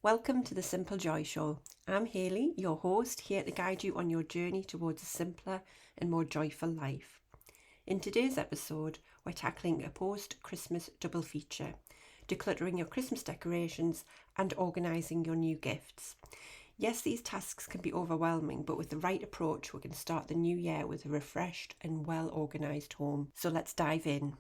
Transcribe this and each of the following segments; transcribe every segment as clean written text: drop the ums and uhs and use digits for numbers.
Welcome to the Simple Joy Show. I'm Hayley, your host, here to guide you on your journey towards a simpler and more joyful life. In today's episode, we're tackling a post-Christmas double feature, decluttering your Christmas decorations and organising your new gifts. Yes, these tasks can be overwhelming, but with the right approach, we can start the new year with a refreshed and well-organised home. So let's dive in.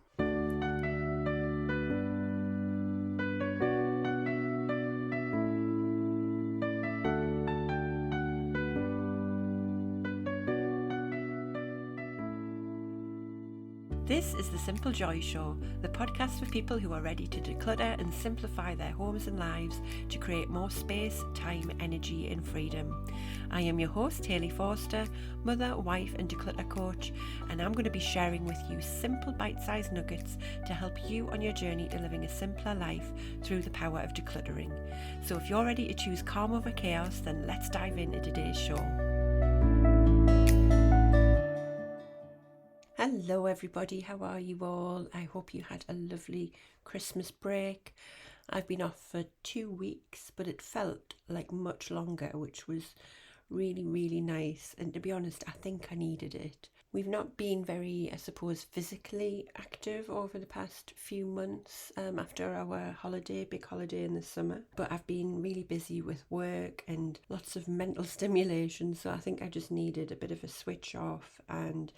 This is the Simple Joy Show, the podcast for people who are ready to declutter and simplify their homes and lives to create more space, time, energy and freedom. I am your host, Hayley Forster, mother, wife and declutter coach, and I'm going to be sharing with you simple bite-sized nuggets to help you on your journey to living a simpler life through the power of decluttering. So if you're ready to choose calm over chaos, then let's dive into today's show. Hello everybody, how are you all? I hope you had a lovely Christmas break. I've been off for 2 weeks, but it felt like much longer, which was really nice. And to be honest, I think I needed it. We've not been very, I suppose, physically active over the past few months after our big holiday in the summer. But I've been really busy with work and lots of mental stimulation. So I think I just needed a bit of a switch off and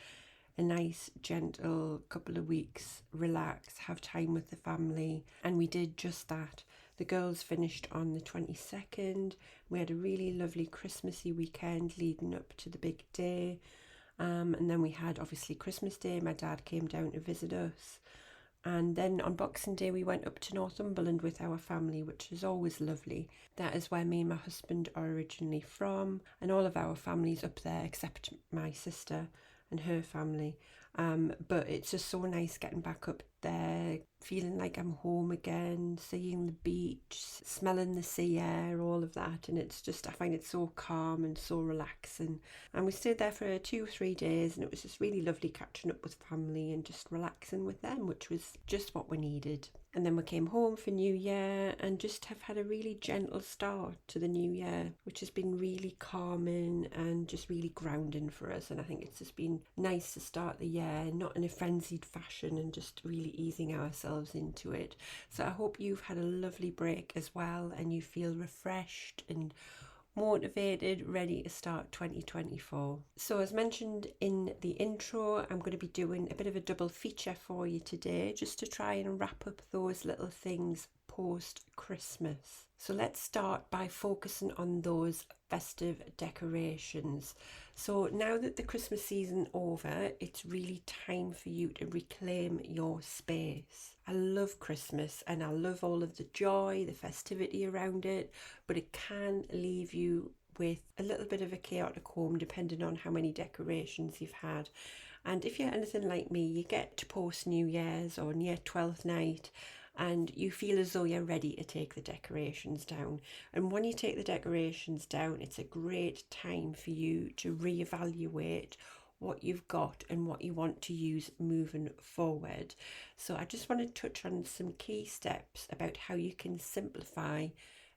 a nice gentle couple of weeks, relax, have time with the family, and we did just that. The girls finished on the 22nd. We had a really lovely Christmassy weekend leading up to the big day, and then we had obviously Christmas Day. My dad came down to visit us, and then on Boxing Day we went up to Northumberland with our family, which is always lovely. That is where me and my husband are originally from, and all of our family's up there except my sister and her family. But it's just so nice getting back up there, feeling like I'm home again, seeing the beach, smelling the sea air, all of that. And it's just, I find it so calm and so relaxing. And we stayed there for 2 or 3 days, and it was just really lovely catching up with family and just relaxing with them, which was just what we needed. And then we came home for New Year and just have had a really gentle start to the new year, which has been really calming and just really grounding for us. And I think it's just been nice to start the year, not in a frenzied fashion, and just really easing ourselves into it. So I hope you've had a lovely break as well and you feel refreshed and motivated, ready to start 2024. So as mentioned in the intro, I'm going to be doing a bit of a double feature for you today, just to try and wrap up those little things post Christmas. So let's start by focusing on those festive decorations. So now that the Christmas season over, it's really time for you to reclaim your space. I love Christmas and I love all of the joy, the festivity around it, but it can leave you with a little bit of a chaotic home depending on how many decorations you've had. And if you're anything like me, you get to post New Year's or near 12th night and you feel as though you're ready to take the decorations down. And when you take the decorations down, it's a great time for you to reevaluate what you've got and what you want to use moving forward. So I just want to touch on some key steps about how you can simplify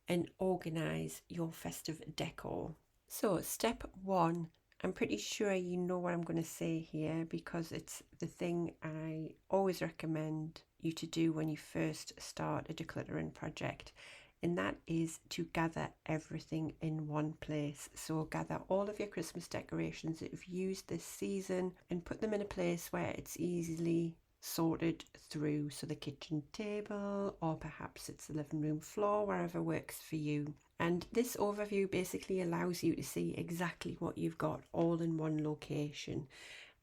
and organise your festive decor. So step 1, I'm pretty sure you know what I'm going to say here because it's the thing I always recommend you to do when you first start a decluttering project, and that is to gather everything in one place. So gather all of your Christmas decorations that you've used this season and put them in a place where it's easily sorted through. So the kitchen table, or perhaps it's the living room floor, wherever works for you. And this overview basically allows you to see exactly what you've got all in one location.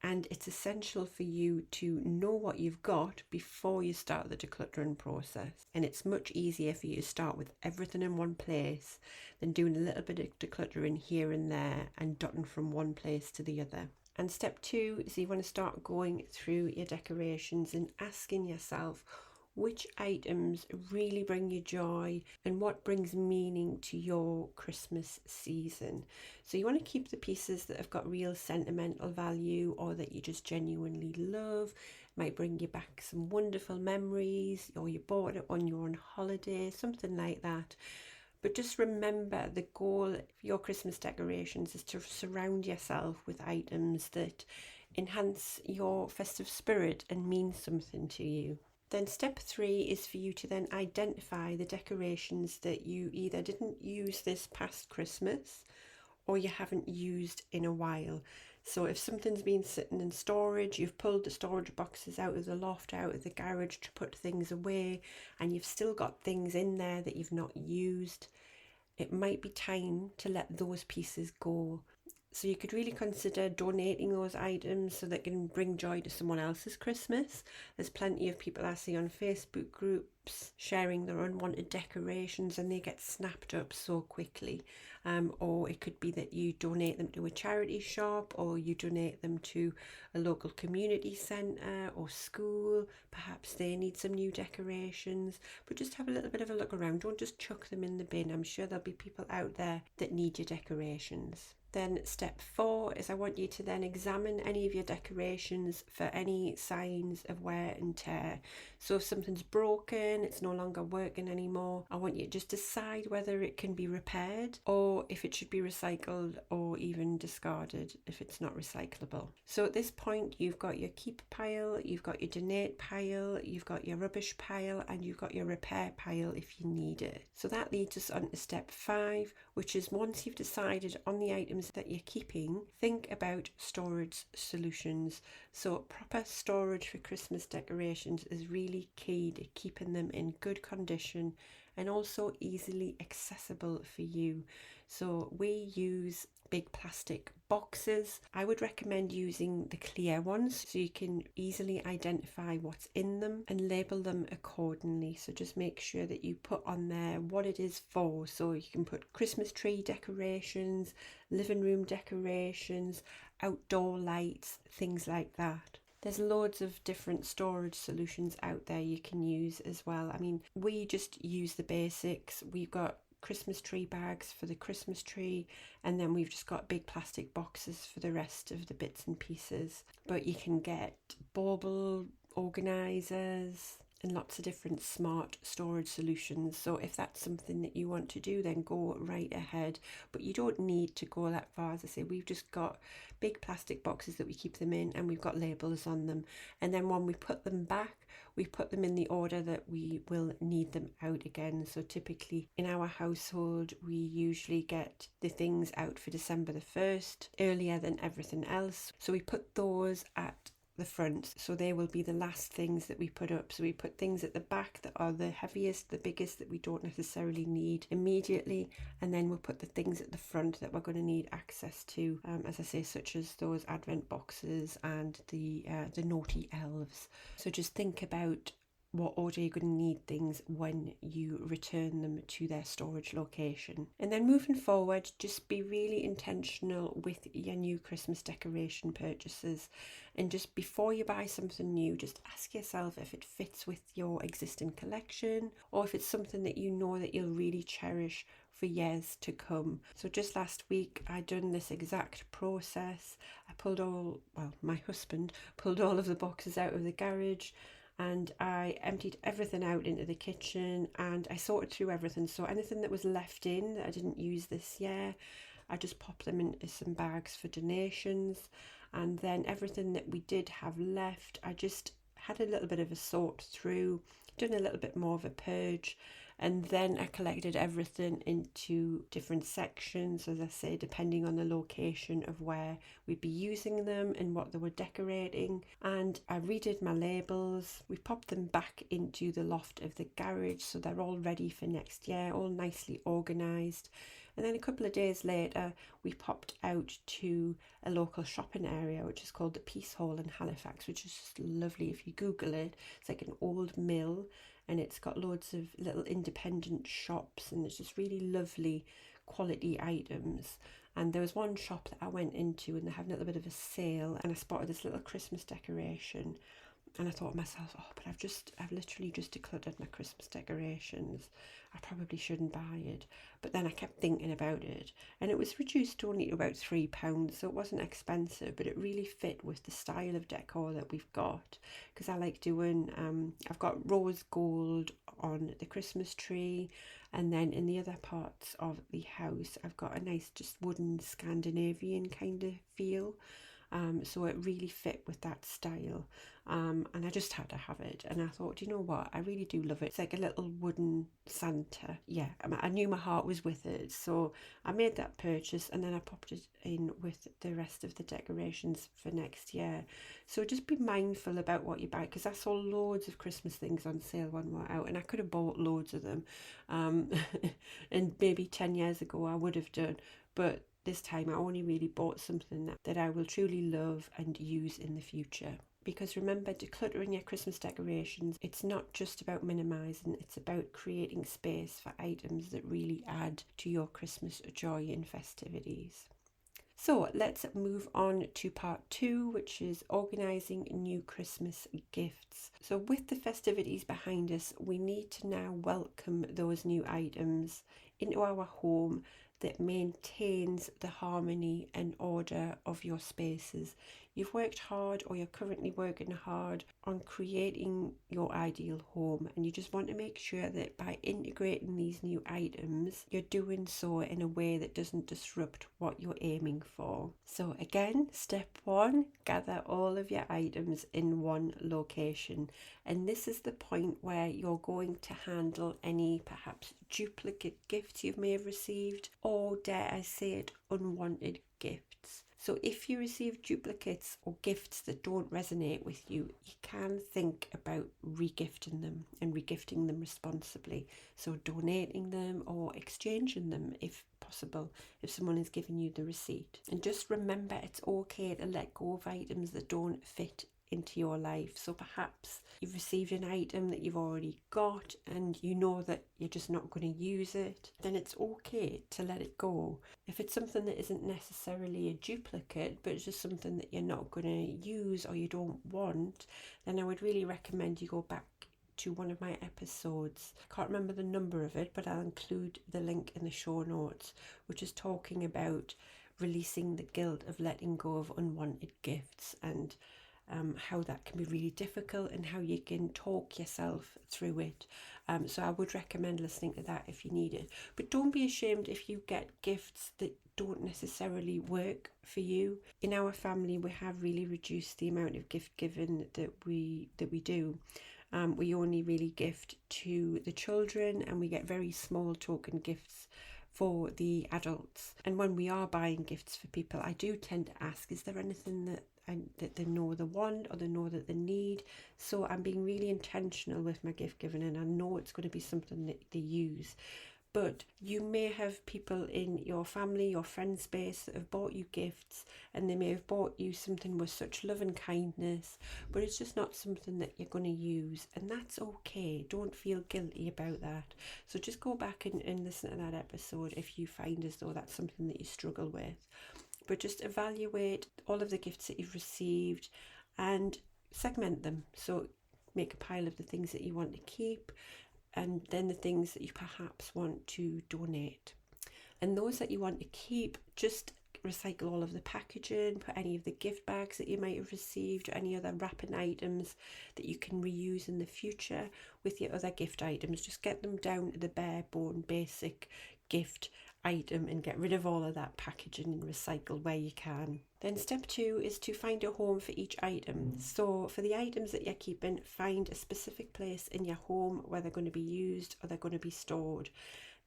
And it's essential for you to know what you've got before you start the decluttering process. And it's much easier for you to start with everything in one place than doing a little bit of decluttering here and there and dotting from one place to the other. And step 2 is you want to start going through your decorations and asking yourself, which items really bring you joy and what brings meaning to your Christmas season. So you want to keep the pieces that have got real sentimental value or that you just genuinely love. Might bring you back some wonderful memories, or you bought it on your own holiday, something like that. But just remember, the goal for your Christmas decorations is to surround yourself with items that enhance your festive spirit and mean something to you. Then step 3 is for you to then identify the decorations that you either didn't use this past Christmas or you haven't used in a while. So if something's been sitting in storage, you've pulled the storage boxes out of the loft, out of the garage to put things away, and you've still got things in there that you've not used, it might be time to let those pieces go. So you could really consider donating those items so that can bring joy to someone else's Christmas. There's plenty of people I see on Facebook groups sharing their unwanted decorations and they get snapped up so quickly. Or it could be that you donate them to a charity shop, or you donate them to a local community centre or school. Perhaps they need some new decorations, but just have a little bit of a look around. Don't just chuck them in the bin. I'm sure there'll be people out there that need your decorations. Then step 4 is I want you to then examine any of your decorations for any signs of wear and tear. So if something's broken, it's no longer working anymore, I want you to just decide whether it can be repaired or if it should be recycled or even discarded if it's not recyclable. So at this point, you've got your keep pile, you've got your donate pile, you've got your rubbish pile, and you've got your repair pile if you need it. So that leads us on to step 5, which is once you've decided on the items that you're keeping, think about storage solutions. So proper storage for Christmas decorations is really key to keeping them in good condition and also easily accessible for you. So we use big plastic boxes. I would recommend using the clear ones so you can easily identify what's in them and label them accordingly. So just make sure that you put on there what it is for. So you can put Christmas tree decorations, living room decorations, outdoor lights, things like that. There's loads of different storage solutions out there you can use as well. I mean, we just use the basics. We've got Christmas tree bags for the Christmas tree, and then we've just got big plastic boxes for the rest of the bits and pieces. But you can get bauble organisers and lots of different smart storage solutions. So if that's something that you want to do, then go right ahead. But you don't need to go that far. As I say, we've just got big plastic boxes that we keep them in, and we've got labels on them. And then when we put them back, we put them in the order that we will need them out again. So typically in our household, we usually get the things out for December the 1st, earlier than everything else. So we put those at the front, so they will be the last things that we put up. So we put things at the back that are the heaviest, the biggest, that we don't necessarily need immediately, and then we'll put the things at the front that we're going to need access to, as I say, such as those advent boxes and the naughty elves. So just think about what order you're going to need things when you return them to their storage location. And then moving forward, just be really intentional with your new Christmas decoration purchases. And just before you buy something new, just ask yourself if it fits with your existing collection or if it's something that you know that you'll really cherish for years to come. So just last week I done this exact process. My husband pulled all of the boxes out of the garage, and I emptied everything out into the kitchen and I sorted through everything. So anything that was left in that I didn't use this year, I just popped them into some bags for donations. And then everything that we did have left, I just had a little bit of a sort through, done a little bit more of a purge, and then I collected everything into different sections, as I say, depending on the location of where we'd be using them and what they were decorating. And I redid my labels. We popped them back into the loft of the garage, so they're all ready for next year, all nicely organised. And then a couple of days later, we popped out to a local shopping area, which is called the Peace Hall in Halifax, which is just lovely. If you Google it, it's like an old mill, and it's got loads of little independent shops, and it's just really lovely quality items. And there was one shop that I went into, and they're having a little bit of a sale, and I spotted this little Christmas decoration. And I thought to myself, but I've literally just decluttered my Christmas decorations. I probably shouldn't buy it. But then I kept thinking about it, and it was reduced to only about £3, so it wasn't expensive, but it really fit with the style of decor that we've got. Because I like doing, I've got rose gold on the Christmas tree. And then in the other parts of the house, I've got a nice just wooden Scandinavian kind of feel. So it really fit with that style, and I just had to have it. And I thought, you know what, I really do love it. It's like a little wooden Santa. Yeah, I knew my heart was with it, so I made that purchase, and then I popped it in with the rest of the decorations for next year. So just be mindful about what you buy, because I saw loads of Christmas things on sale when we were out, and I could have bought loads of them, and maybe 10 years ago I would have done, but this time I only really bought something that I will truly love and use in the future. Because remember, decluttering your Christmas decorations, it's not just about minimising, it's about creating space for items that really add to your Christmas joy and festivities. So let's move on to part 2, which is organising new Christmas gifts. So with the festivities behind us, we need to now welcome those new items into our home that maintains the harmony and order of your spaces. You've worked hard, or you're currently working hard on creating your ideal home, and you just want to make sure that by integrating these new items, you're doing so in a way that doesn't disrupt what you're aiming for. So again, step 1, gather all of your items in one location. And this is the point where you're going to handle any perhaps duplicate gifts you may have received, or dare I say it, unwanted gifts. So if you receive duplicates or gifts that don't resonate with you, you can think about regifting them and regifting them responsibly. So donating them or exchanging them if possible, if someone has given you the receipt. And just remember, it's okay to let go of items that don't fit into your life. So perhaps you've received an item that you've already got and you know that you're just not going to use it, then it's okay to let it go. If it's something that isn't necessarily a duplicate, but it's just something that you're not going to use or you don't want, then I would really recommend you go back to one of my episodes. I can't remember the number of it, but I'll include the link in the show notes, which is talking about releasing the guilt of letting go of unwanted gifts, and how that can be really difficult and how you can talk yourself through it. So I would recommend listening to that if you need it. But don't be ashamed if you get gifts that don't necessarily work for you. In our family, we have really reduced the amount of gift giving that we do. We only really gift to the children, and we get very small token gifts for the adults. And when we are buying gifts for people, I do tend to ask, is there anything that they know they want or they know that they need? So I'm being really intentional with my gift giving, and I know it's going to be something that they use. But you may have people in your family, your friend space, that have bought you gifts, and they may have bought you something with such love and kindness, but it's just not something that you're going to use, and that's okay. Don't feel guilty about that. So just go back and listen to that episode if you find as though that's something that you struggle with. But just evaluate all of the gifts that you've received and segment them. So make a pile of the things that you want to keep, and then the things that you perhaps want to donate. And those that you want to keep, just recycle all of the packaging, put any of the gift bags that you might have received or any other wrapping items that you can reuse in the future with your other gift items. Just get them down to the bare bone basic gift item and get rid of all of that packaging and recycle where you can. Then step 2 is to find a home for each item. So for the items that you're keeping, find a specific place in your home where they're going to be used or they're going to be stored.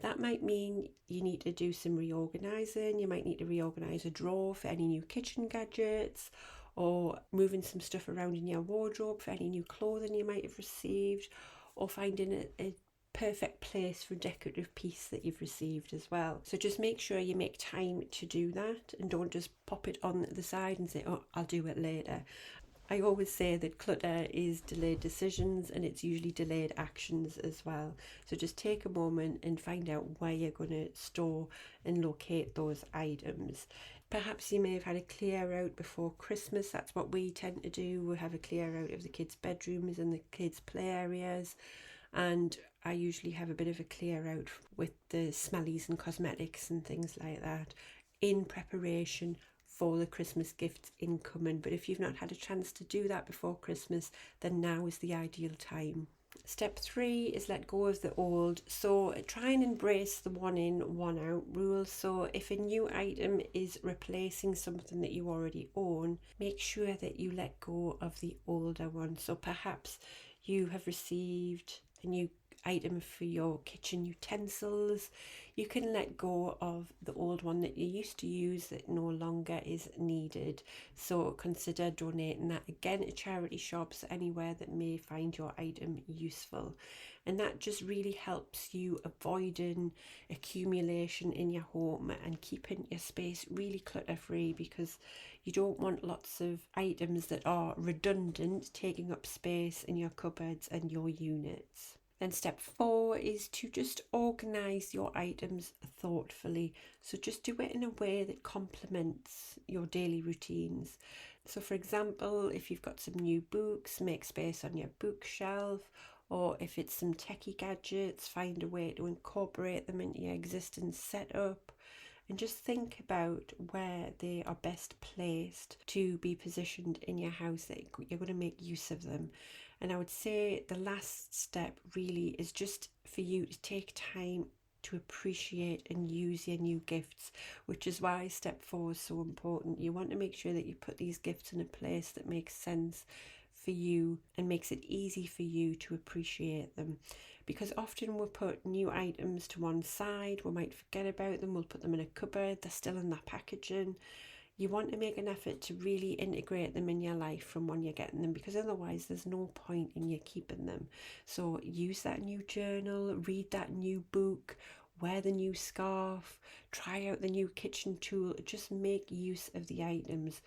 That might mean you need to do some reorganising. You might need to reorganise a drawer for any new kitchen gadgets, or moving some stuff around in your wardrobe for any new clothing you might have received, or finding a perfect place for a decorative piece that you've received as well. So just make sure you make time to do that and don't just pop it on the side and say, oh, I'll do it later. I always say that clutter is delayed decisions, and it's usually delayed actions as well. So just take a moment and find out where you're going to store and locate those items. Perhaps you may have had a clear out before Christmas. That's what we tend to do. We have a clear out of the kids' bedrooms and the kids' play areas. And I usually have a bit of a clear out with the smellies and cosmetics and things like that in preparation for the Christmas gifts incoming. But if you've not had a chance to do that before Christmas, then now is the ideal time. Step 3 is let go of the old. So try and embrace the one in, one out rule. So if a new item is replacing something that you already own, make sure that you let go of the older one. So perhaps you have received a new item for your kitchen utensils. You can let go of the old one that you used to use that no longer is needed. So consider donating that again to charity shops, anywhere that may find your item useful. And that just really helps you avoiding accumulation in your home and keeping your space really clutter free, because you don't want lots of items that are redundant taking up space in your cupboards and your units. Then step 4 is to just organise your items thoughtfully. So just do it in a way that complements your daily routines. So for example, if you've got some new books, make space on your bookshelf, or if it's some techie gadgets, find a way to incorporate them into your existing setup. And just think about where they are best placed to be positioned in your house, that you're going to make use of them. And I would say the last step really is just for you to take time to appreciate and use your new gifts, which is why step 4 is so important. You want to make sure that you put these gifts in a place that makes sense for you and makes it easy for you to appreciate them. Because often we'll put new items to one side, we might forget about them, we'll put them in a cupboard, they're still in that packaging. You want to make an effort to really integrate them in your life from when you're getting them, because otherwise there's no point in you keeping them. So use that new journal, read that new book, wear the new scarf, try out the new kitchen tool, just make use of the items.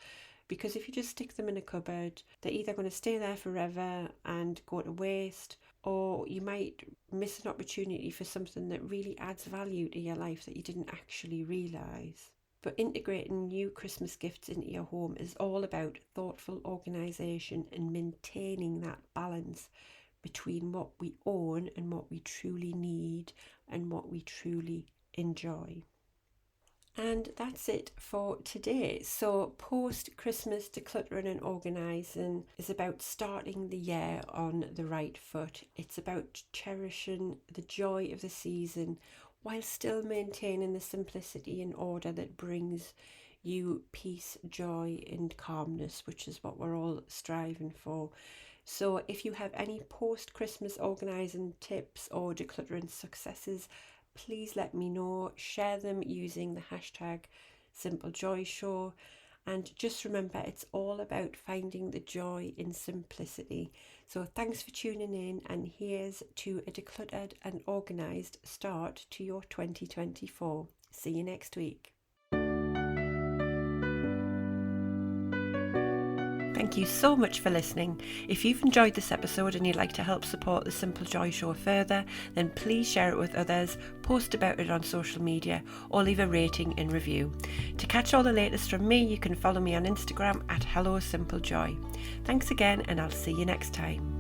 Because if you just stick them in a cupboard, they're either going to stay there forever and go to waste, or you might miss an opportunity for something that really adds value to your life that you didn't actually realise. But integrating new Christmas gifts into your home is all about thoughtful organisation and maintaining that balance between what we own and what we truly need and what we truly enjoy. And that's it for today. So post-Christmas decluttering and organising is about starting the year on the right foot. It's about cherishing the joy of the season while still maintaining the simplicity and order that brings you peace, joy and calmness, which is what we're all striving for. So if you have any post-Christmas organising tips or decluttering successes, please let me know. Share them using the hashtag #SimpleJoyShow. And just remember, it's all about finding the joy in simplicity. So thanks for tuning in, and here's to a decluttered and organised start to your 2024. See you next week. Thank you so much for listening. If you've enjoyed this episode and you'd like to help support the Simple Joy Show further, then please share it with others, post about it on social media, or leave a rating and review. To catch all the latest from me, you can follow me on Instagram @HelloSimpleJoy. Thanks again, and I'll see you next time.